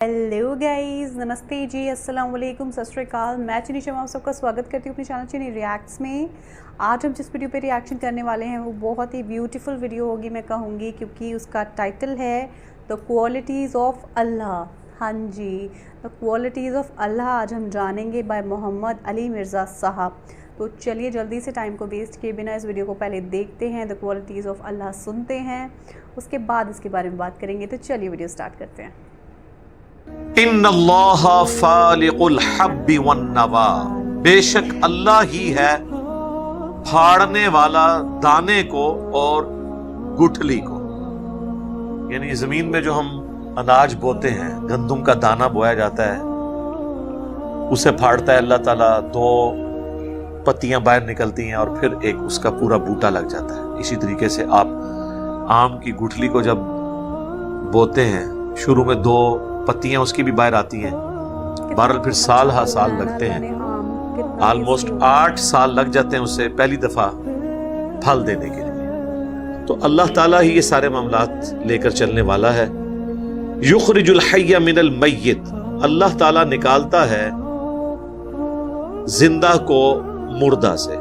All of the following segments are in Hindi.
हेलो गाइस, नमस्ते जी, अस्सलाम वालेकुम, सत श्री अकाल। मैं चीनी शर्मा आप सबका स्वागत करती हूँ अपने चैनल चीनी रिएक्ट्स में। आज हम जिस वीडियो पे रिएक्शन करने वाले हैं वो बहुत ही ब्यूटीफुल वीडियो होगी मैं कहूँगी, क्योंकि उसका टाइटल है द क्वालिटीज़ ऑफ अल्लाह। हाँ जी, द क्वालिटीज़ ऑफ अल्लाह आज हम जानेंगे बाय मोहम्मद अली मिर्ज़ा साहब। तो चलिए जल्दी से टाइम को वेस्ट किए बिना इस वीडियो को पहले देखते हैं, द क्वालिटीज़ ऑफ अल्लाह सुनते हैं, उसके बाद इसके बारे में बात करेंगे। तो चलिए वीडियो स्टार्ट करते हैं। इन्नल्लाह फालिकुल हब्बि वन नवा, बेशक अल्लाह ही है फाड़ने वाला दाने को और गुठली को। यानी जमीन में जो हम अनाज बोते हैं, गंदम का दाना बोया जाता है, उसे फाड़ता है अल्लाह ताला, दो पत्तियां बाहर निकलती हैं और फिर एक उसका पूरा बूटा लग जाता है। इसी तरीके से आप आम की गुठली को जब बोते हैं, शुरू में दो पत्तियां उसकी भी बाहर आती हैं, बहरहाल फिर साल हा साल लगते हैं, ऑलमोस्ट 8 साल लग जाते हैं उसे पहली दफा फल देने के लिए। तो अल्लाह ताला ही ये सारे मामलात लेकर चलने वाला है। युखरिजुल हय्य मिनल मय्यित, अल्लाह ताला निकालता है जिंदा को मुर्दा से।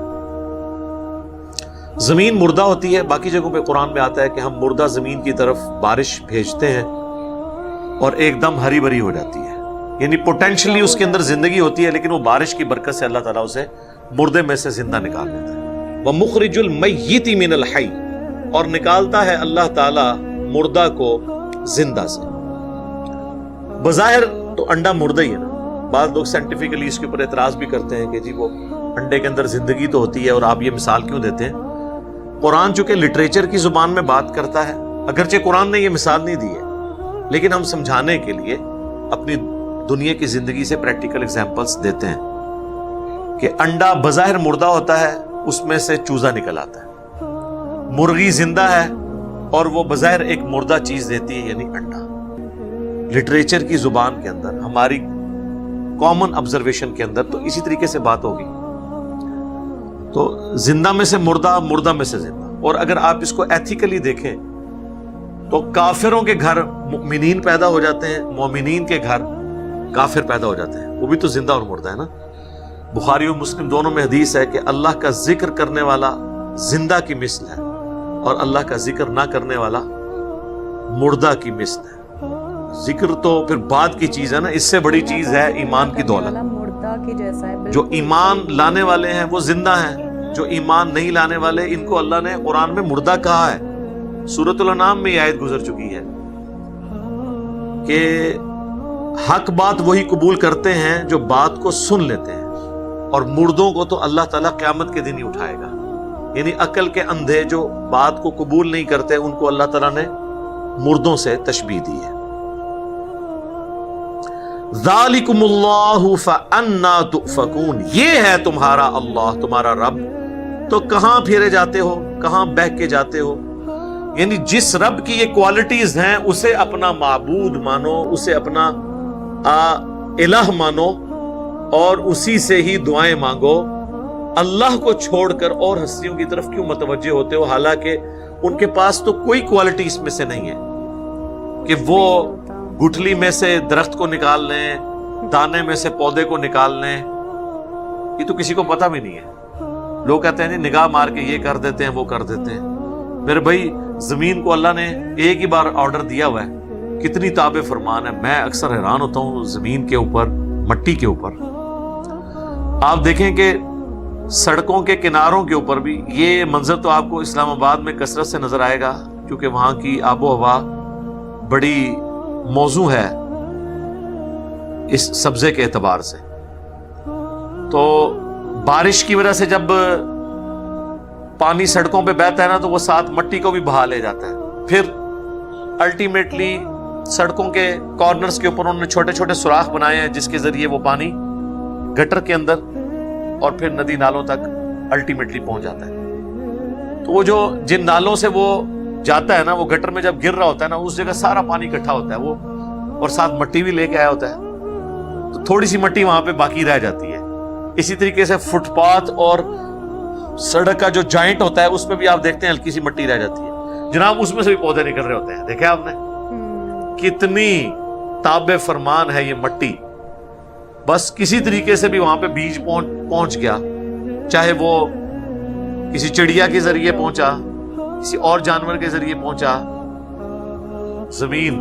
जमीन मुर्दा होती है, बाकी जगहों पे कुरान में आता है कि हम मुर्दा जमीन की तरफ बारिश भेजते हैं और एकदम हरी भरी हो जाती है। यानी पोटेंशियली उसके अंदर जिंदगी होती है, लेकिन वो बारिश की बरकत से अल्लाह ताला उसे मुर्दे में से जिंदा निकाल देता है। वह मुखरिजुल मय्यिति मिनल हय्य, और निकालता है अल्लाह ताला मुर्दा को जिंदा से। बज़ाहिर तो अंडा मुर्दा ही है ना। बाद लोग साइंटिफिकली इसके ऊपर एतराज भी करते हैं कि जी वो अंडे के अंदर जिंदगी तो होती है और आप ये मिसाल क्यों देते हैं। कुरान चूंकि लिटरेचर की जुबान में बात करता है, अगरचे कुरान ने ये मिसाल नहीं दी है, लेकिन हम समझाने के लिए अपनी दुनिया की जिंदगी से प्रैक्टिकल एग्जांपल्स देते हैं कि अंडा बज़ाहिर मुर्दा होता है, उसमें से चूजा निकल आता है। मुर्गी जिंदा है और वो बज़ाहिर एक मुर्दा चीज देती है, यानी अंडा। लिटरेचर की जुबान के अंदर, हमारी कॉमन ऑब्जर्वेशन के अंदर तो इसी तरीके से बात होगी। तो जिंदा में से मुर्दा, मुर्दा में से जिंदा। और अगर आप इसको एथिकली देखें तो काफिरों के घर मुमिनीन पैदा हो जाते हैं, मोमिनीन के घर काफिर पैदा हो जाते हैं, वो भी तो जिंदा और मुर्दा है ना। बुखारी और मुस्लिम दोनों में हदीस है कि अल्लाह का जिक्र करने वाला जिंदा की मिस्ल है और अल्लाह का जिक्र ना करने वाला मुर्दा की मिस्ल है। जिक्र तो फिर बाद की चीज है ना, इससे बड़ी चीज है ईमान की दौलत। मुर्दा की जैसा है। जो ईमान लाने वाले हैं वो जिंदा हैं, जो ईमान नहीं लाने वाले इनको अल्लाह ने कुरान में मुर्दा कहा है। सूरतुल अनाम में यह आयत गुजर चुकी है कि हक बात वही कबूल करते हैं जो बात को सुन लेते हैं, और मुर्दों को तो अल्लाह ताला क़यामत के दिन ही उठाएगा। यानी अकल के अंधे जो बात को कबूल नहीं करते, उनको अल्लाह ताला ने मुर्दों से तशबीह दी है। ज़ालिकुमुल्लाहु फ़अन्ना तुफ़कून, ये है तुम्हारा अल्लाह, तुम्हारा रब, तो कहां फेरे जाते हो, कहां बह के जाते हो। यानी जिस रब की ये क्वालिटीज हैं उसे अपना माबूद मानो, उसे अपना इलाह मानो और उसी से ही दुआएं मांगो। अल्लाह को छोड़कर और हस्तियों की तरफ क्यों मुतवज्जे होते हो, हालांकि उनके पास तो कोई क्वालिटी इसमें से नहीं है कि वो गुठली में से दरख्त को निकाल लें, दाने में से पौधे को निकाल लें। ये तो किसी को पता भी नहीं है। लोग कहते हैं निगाह मार के ये कर देते हैं, वो कर देते हैं। मेरे भाई, जमीन को अल्लाह ने एक ही बार ऑर्डर दिया हुआ है, कितनी ताबे फरमान है। मैं अक्सर हैरान होता हूँ जमीन के ऊपर, मट्टी के ऊपर। आप देखें कि सड़कों के किनारों के ऊपर भी ये मंजर तो आपको इस्लामाबाद में कसरत से नजर आएगा, क्योंकि वहां की आबो हवा बड़ी मौजू है इस सब्जे के एतबार से। तो बारिश की वजह से जब पानी सड़कों पे बहता है ना, तो वो साथ मट्टी को भी बहा ले जाता है। फिर अल्टीमेटली सड़कों के कॉर्नर्स के ऊपर उन्होंने छोटे छोटे सुराख बनाए हैं, जिसके जरिए वो पानी गटर के अंदर और फिर नदी नालों तक अल्टीमेटली पहुंच जाता है। तो वो जो जिन नालों से वो जाता है ना, वो गटर में जब गिर रहा होता है ना, उस जगह सारा पानी इकट्ठा होता है वो, और साथ मट्टी भी लेके आया होता है, तो थोड़ी सी मट्टी वहां पे बाकी रह जाती है। इसी तरीके से फुटपाथ और सड़क का जो जॉइंट होता है उसमें भी आप देखते हैं हल्की सी मट्टी रह जाती है। जनाब उसमें से भी पौधे निकल रहे होते हैं, देखे आपने कितनी ताबे फरमान है ये मट्टी, बस किसी तरीके से भी वहां पे बीज पहुंच गया, चाहे वो किसी चिड़िया के जरिए पहुंचा, किसी और जानवर के जरिए पहुंचा। जमीन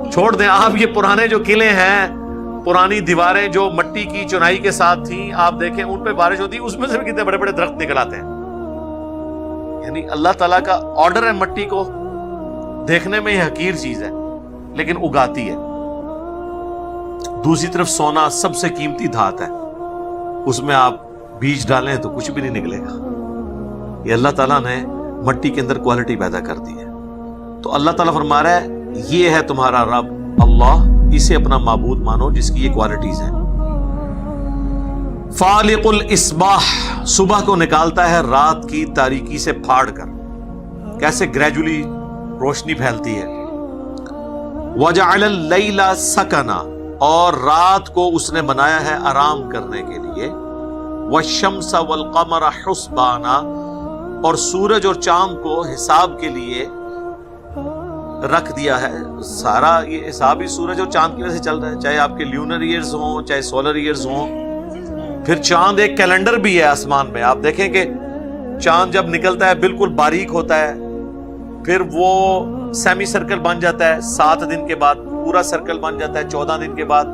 छोड़ दें आप, ये पुराने जो किले हैं, पुरानी दीवारें जो मट्टी की चुनाई के साथ थी, आप देखें उन पे बारिश होती, उसमें से भी कितने बड़े बड़े दरख्त निकल आते हैं। यानी अल्लाह ताला का ऑर्डर है, मट्टी को देखने में ही हकीर चीज है लेकिन उगाती है। दूसरी तरफ सोना सबसे कीमती धात है, उसमें आप बीज डालें तो कुछ भी नहीं निकलेगा। ये अल्लाह ताला ने मट्टी के अंदर क्वालिटी पैदा कर दी है। तो अल्लाह ताला फरमा रहा है ये है तुम्हारा रब अल्लाह, इसे अपना माबूद मानो जिसकी ये क्वालिटीज हैं। फालिकुल इस्बाह, सुबह को निकालता है रात की तारीकी से फाड़ कर, कैसे ग्रेजुअली रोशनी फैलती है। वजअल लैला सकना, और रात को उसने बनाया है आराम करने के लिए। वशम्स वल कमर हुस्बाना, और सूरज और चांद को हिसाब के लिए रख दिया है। सारा ये हिसाब ही सूरज और चांद की वजह से चल रहा है, चाहे आपके ल्यूनर ईयर्स हों चाहे सोलर ईयर्स हों। फिर चांद एक कैलेंडर भी है आसमान में, आप देखें कि चांद जब निकलता है बिल्कुल बारीक होता है, फिर वो सेमी सर्कल बन जाता है 7 दिन के बाद, पूरा सर्कल बन जाता है 14 दिन के बाद,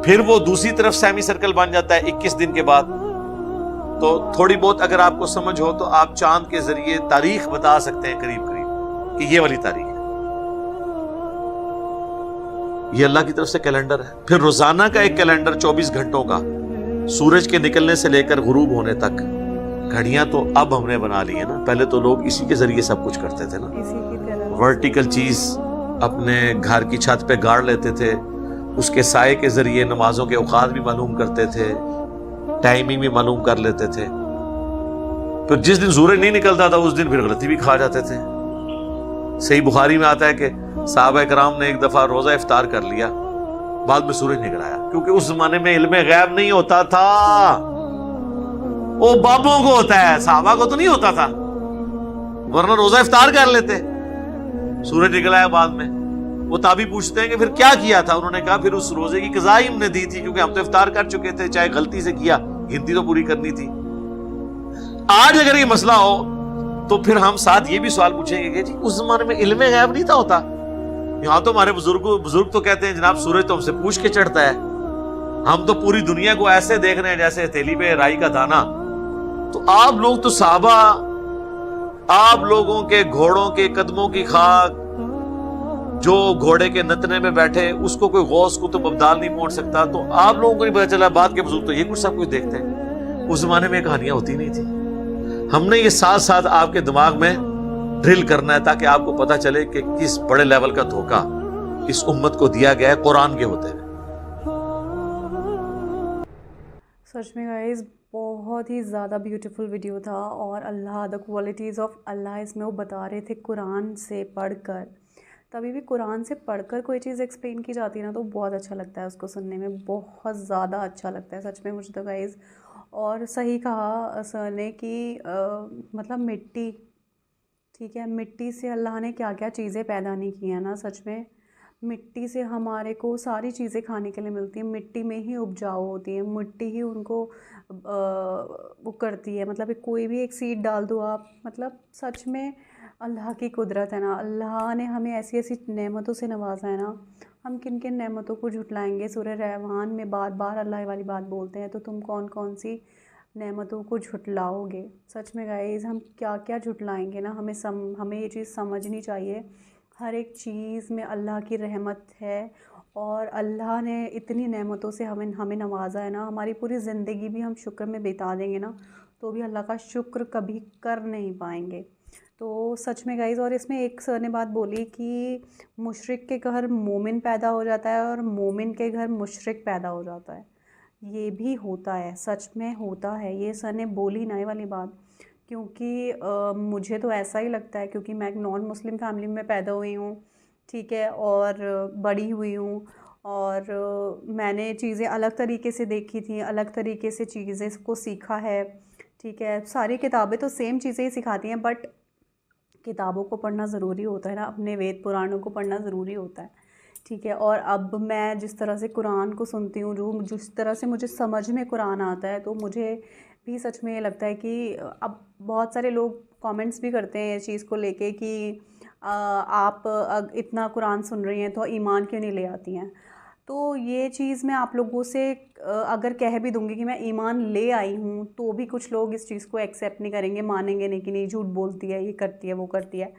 फिर वो दूसरी तरफ सेमी सर्कल बन जाता है 21 दिन के बाद। तो थोड़ी बहुत अगर आपको समझ हो तो आप चांद के जरिए तारीख बता सकते हैं करीब करीब कि ये वाली तारीख है। ये अल्लाह की तरफ से कैलेंडर है। फिर रोजाना का एक कैलेंडर 24 घंटों का, सूरज के निकलने से लेकर गुरूब होने तक। घड़ियां तो अब हमने बना ली है ना, पहले तो लोग इसी के जरिए सब कुछ करते थे ना। वर्टिकल चीज अपने घर की छत पे गाड़ लेते थे, उसके साए के जरिए नमाजों के औकात भी मालूम करते थे, टाइमिंग भी मालूम कर लेते थे। फिर जिस दिन सूरज नहीं निकलता था उस दिन फिर गलती भी खा जाते थे। सही बुखारी में आता है कि साहबा कराम ने एक दफा रोजा इफ्तार कर लिया, बाद में सूरज निकल आया, क्योंकि उस जमाने में इल्मे गैब नहीं होता था, वो बाबों को होता है, साहबा को तो नहीं होता था, वरना रोजा इफ्तार कर लेते। सूरज निकल आया बाद में, वो ताबी पूछते हैं कि फिर क्या किया था। उन्होंने कहा फिर उस रोजे की कज़ा ही हमने दी थी, क्योंकि हम तो इफ्तार कर चुके थे, चाहे गलती से किया, गिनती तो पूरी करनी थी। आज अगर ये मसला हो तो फिर हम साथ ये भी सवाल पूछेंगे कि जी उस जमाने में इल्मे गैब नहीं था होता। यहां तो हमारे बुजुर्ग तो कहते हैं जनाब सूरज तो हमसे पूछ के चढ़ता है, हम तो पूरी दुनिया को ऐसे देख रहे हैं जैसे हथेली पे राई का दाना। तो आप लोग तो साहबा, आप लोगों के घोड़ों के कदमों की खाक, जो घोड़े के नतने में बैठे उसको कोई गौस कुतुब अब्दाल नहीं पहुंच सकता, तो आप लोगों को नहीं पता चला, बात के बुजुर्ग तो ये कुछ सब कुछ देखते हैं। उस जमाने में कहानियां होती नहीं थी। हमने ये साथ साथ आपके दिमाग में ड्रिल करना है ताकि आपको पता चले कि किस बड़े लेवल का धोखा इस उम्मत को दिया गया है कुरान के होते हुए। सच में गाइस बहुत ही ज़्यादा ब्यूटीफुल वीडियो था, और अल्लाह द क्वालिटीज़ ऑफ अल्लाह इसमें वो बता रहे थे कुरान से पढ़कर। तभी भी कुरान से पढ़कर कोई चीज़ एक्सप्लेन की जाती है ना तो बहुत अच्छा लगता है, उसको सुनने में बहुत ज़्यादा अच्छा लगता है सच में मुझे तो गाइस। और सही कहा सर ने कि मतलब मिट्टी, ठीक है, मिट्टी से अल्लाह ने क्या क्या चीज़ें पैदा नहीं की हैं ना। सच में मिट्टी से हमारे को सारी चीज़ें खाने के लिए मिलती हैं, मिट्टी में ही उपजाऊ होती है, मिट्टी ही उनको वो करती है। मतलब कोई भी एक सीड डाल दो आप, मतलब सच में अल्लाह की कुदरत है ना। अल्लाह ने हमें ऐसी ऐसी नेमतों से नवाजा है ना, हम किन किन नेमतों को झुटलाएंगे। सूरह रहमान में बार बार अल्लाह वाली बात बोलते हैं, तो तुम कौन कौन सी नेमतों को झुटलाओगे। सच में गाइस हम क्या क्या झुटलाएंगे ना, हमें ये चीज़ समझनी चाहिए। हर एक चीज़ में अल्लाह की रहमत है, और अल्लाह ने इतनी नेमतों से हमें नवाजा है ना। हमारी पूरी ज़िंदगी भी हम शुक्र में बिता देंगे ना तो भी अल्लाह का शुक्र कभी कर नहीं पाएंगे। तो सच में गाइस, और इसमें एक सर ने बात बोली कि मुशरिक के घर मोमिन पैदा हो जाता है और मोमिन के घर मुशरिक पैदा हो जाता है। ये भी होता है, सच में होता है, ये सर ने बोली ना ये वाली बात। क्योंकि मुझे तो ऐसा ही लगता है, क्योंकि मैं एक नॉन मुस्लिम फैमिली में पैदा हुई हूँ, ठीक है, और बड़ी हुई हूँ, और मैंने चीज़ें अलग तरीके से देखी थी, अलग तरीके से चीज़ें को सीखा है, ठीक है। सारी किताबें तो सेम चीज़ें ही सिखाती हैं, बट किताबों को पढ़ना ज़रूरी होता है ना, अपने वेद पुराणों को पढ़ना ज़रूरी होता है, ठीक है। और अब मैं जिस तरह से कुरान को सुनती हूँ, जो जिस तरह से मुझे समझ में कुरान आता है, तो मुझे भी सच में ये लगता है कि अब बहुत सारे लोग कमेंट्स भी करते हैं इस चीज़ को लेके कि आप इतना कुरान सुन रही हैं तो ईमान क्यों नहीं ले आती हैं। तो ये चीज़ मैं आप लोगों से अगर कह भी दूँगी कि मैं ईमान ले आई हूँ, तो भी कुछ लोग इस चीज़ को एक्सेप्ट नहीं करेंगे, मानेंगे नहीं कि नहीं झूठ बोलती है, ये करती है, वो करती है।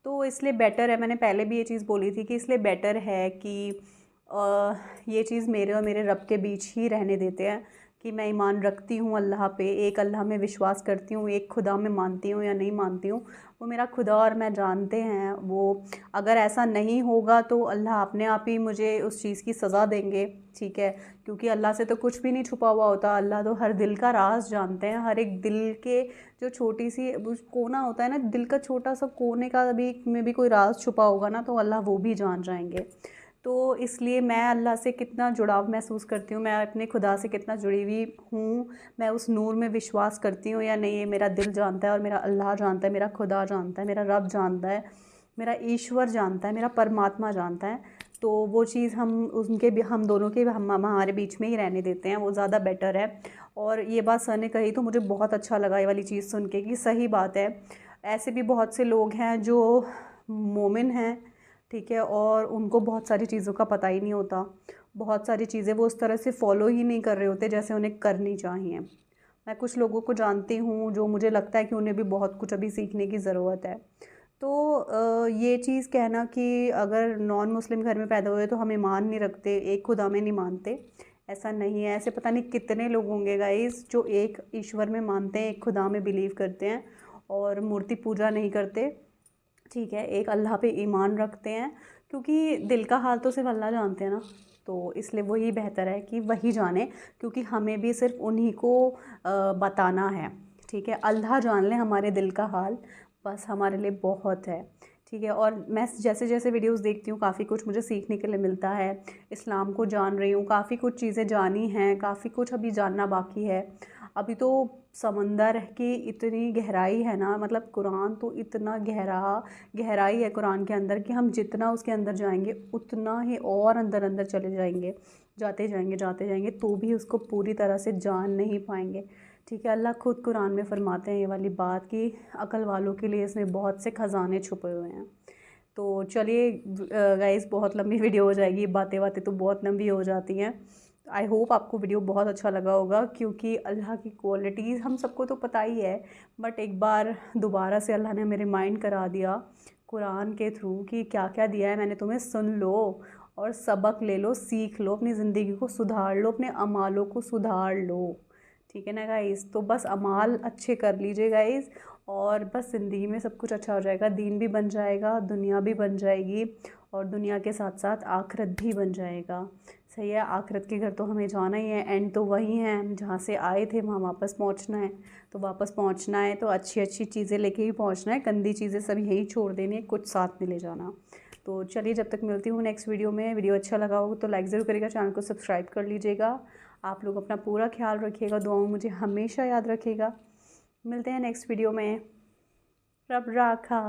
तो इसलिए बेटर है, मैंने पहले भी ये चीज़ बोली थी कि इसलिए बेटर है कि ये चीज़ मेरे और मेरे रब के बीच ही रहने देते हैं कि मैं ईमान रखती हूँ अल्लाह पे, एक अल्लाह में विश्वास करती हूँ, एक खुदा में मानती हूँ या नहीं मानती हूँ, वो मेरा खुदा और मैं जानते हैं। वो अगर ऐसा नहीं होगा तो अल्लाह अपने आप ही मुझे उस चीज़ की सज़ा देंगे, ठीक है। क्योंकि अल्लाह से तो कुछ भी नहीं छुपा हुआ होता, अल्लाह तो हर दिल का राज जानते हैं, हर एक दिल के जो छोटी सी कोना होता है ना, दिल का छोटा सा कोने का भी में भी कोई राज छुपा होगा ना, तो अल्लाह वो भी जान जाएंगे। तो इसलिए मैं अल्लाह से कितना जुड़ाव महसूस करती हूँ, मैं अपने खुदा से कितना जुड़ी हुई हूँ, मैं उस नूर में विश्वास करती हूँ या नहीं, ये मेरा दिल जानता है और मेरा अल्लाह जानता है, मेरा खुदा जानता है, मेरा रब जानता है, मेरा ईश्वर जानता है, मेरा परमात्मा जानता है। तो वो चीज़ हम दोनों के हमारे बीच में ही रहने देते हैं, वो ज़्यादा बेटर है। और ये बात सर ने कही तो मुझे बहुत अच्छा लगा ये वाली चीज़ सुन के कि सही बात है। ऐसे भी बहुत से लोग हैं जो मोमिन हैं, ठीक है, और उनको बहुत सारी चीज़ों का पता ही नहीं होता, बहुत सारी चीज़ें वो उस तरह से फॉलो ही नहीं कर रहे होते जैसे उन्हें करनी चाहिए। मैं कुछ लोगों को जानती हूँ जो मुझे लगता है कि उन्हें भी बहुत कुछ अभी सीखने की ज़रूरत है। तो ये चीज़ कहना कि अगर नॉन मुस्लिम घर में पैदा हुए तो हम ईमान नहीं रखते, एक खुदा में नहीं मानते, ऐसा नहीं है। ऐसे पता नहीं कितने लोग होंगे गाइस जो एक ईश्वर में मानते हैं, एक खुदा में बिलीव करते हैं और मूर्ति पूजा नहीं करते, ठीक है, एक अल्लाह पे ईमान रखते हैं। क्योंकि दिल का हाल तो सिर्फ अल्लाह जानते हैं ना, तो इसलिए वही बेहतर है कि वही जाने, क्योंकि हमें भी सिर्फ उन्हीं को बताना है, ठीक है। अल्लाह जान ले हमारे दिल का हाल, बस हमारे लिए बहुत है, ठीक है। और मैं जैसे जैसे वीडियोस देखती हूँ काफ़ी कुछ मुझे सीखने के लिए मिलता है, इस्लाम को जान रही हूँ, काफ़ी कुछ चीज़ें जानी हैं, काफ़ी कुछ अभी जानना बाकी है। अभी तो समंदर की इतनी गहराई है ना, मतलब कुरान तो इतना गहराई है कुरान के अंदर कि हम जितना उसके अंदर जाएंगे उतना ही और अंदर अंदर चले जाएंगे, जाते जाएंगे तो भी उसको पूरी तरह से जान नहीं पाएंगे, ठीक है। अल्लाह खुद कुरान में फरमाते हैं ये वाली बात कि अकल वालों के लिए इसमें बहुत से ख़जाने छुपे हुए हैं। तो चलिए गाइस, बहुत लंबी वीडियो हो जाएगी, बातें बातें तो बहुत लंबी हो जाती हैं। आई होप आपको वीडियो बहुत अच्छा लगा होगा, क्योंकि अल्लाह की क्वालिटीज़ हम सबको तो पता ही है, बट एक बार दोबारा से अल्लाह ने मेरे माइंड करा दिया कुरान के थ्रू कि क्या क्या दिया है मैंने तुम्हें, सुन लो और सबक ले लो, सीख लो, अपनी ज़िंदगी को सुधार लो, अपने अमालों को सुधार लो, ठीक है ना गाइस। तो बस अमाल अच्छे कर लीजिए गाइस, और बस ज़िंदगी में सब कुछ अच्छा हो जाएगा, दीन भी बन जाएगा, दुनिया भी बन जाएगी, और दुनिया के साथ साथ आखिरत भी बन जाएगा। सही है, आखिरत के घर तो हमें जाना ही है, एंड तो वही है जहाँ से आए थे वहाँ वापस पहुँचना है। तो वापस पहुँचना है तो अच्छी अच्छी चीज़ें लेके ही पहुँचना है, गंदी चीज़ें सब यहीं छोड़ देनी, कुछ साथ नहीं ले जाना। तो चलिए, जब तक मिलती हूँ नेक्स्ट वीडियो में, वीडियो अच्छा लगा हो तो लाइक ज़रूर करिएगा, चैनल को सब्सक्राइब कर लीजिएगा। आप लोग अपना पूरा ख्याल रखिएगा, दुआओं में मुझे हमेशा याद रखिएगा। मिलते हैं नेक्स्ट वीडियो में, रब राखा।